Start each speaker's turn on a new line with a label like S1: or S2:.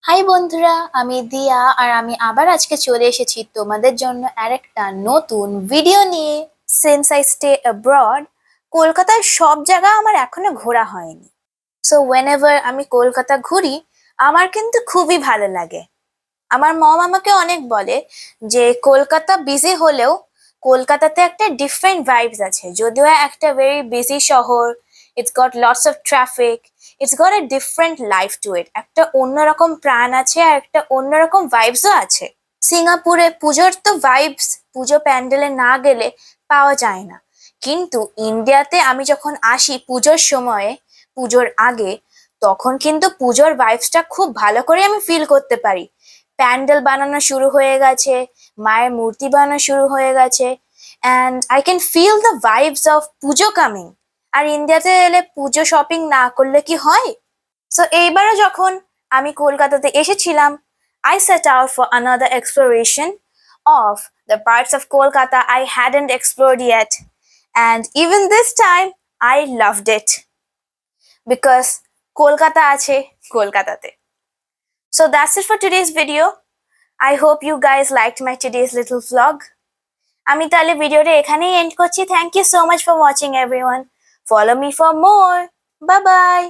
S1: High বন্ধুরা, আমি দিয়া আর আমি আবার আজকে চলে এসেছি তোমাদের জন্য আরেকটা নতুন ভিডিও নিয়ে। সিন্স আই স্টে অ্যাব্রড, কলকাতার সব জায়গা আমার এখনো ঘোরা হয়নি। সো ওয়েনেভার আমি কলকাতা ঘুরি, আমার কিন্তু খুবই ভালো লাগে। আমার মম আমাকে অনেক বলে যে কলকাতা বিজি হলেও কলকাতাতে একটা ডিফারেন্ট ভাইবস আছে। যদিও একটা ভেরি বিজি শহর, it's got lots of traffic, it's got a different life to it. একটা অন্যরকম প্রাণ আছে আর একটা অন্যরকম ভাইবসও আছে। সিঙ্গাপুরে পুজোর তো ভাইবস পুজো প্যান্ডেলে না গেলে পাওয়া যায় না, কিন্তু ইন্ডিয়াতে আমি যখন আসি পুজোর সময়ে, পুজোর আগে, তখন কিন্তু পুজোর ভাইবসটা খুব ভালো করে আমি ফিল করতে পারি। প্যান্ডেল বানানো শুরু হয়ে গেছে, মায়ের মূর্তি বানানো শুরু হয়ে গেছে, and I can feel the vibes of Puja coming. আর ইন্ডিয়াতে এলে পুজো শপিং না করলে কি হয়? সো এইবারও যখন আমি কলকাতাতে এসেছিলাম, I set out for another exploration of the parts of Kolkata I hadn't explored yet. And even this time, I loved it. Because Kolkata আছে কলকাতাতে। So that's it for today's video. I hope you guys liked my today's little vlog. আমি তাহলে ভিডিওটা এখানেই and করছি। Thank you so much for watching everyone. Follow me for more. Bye bye.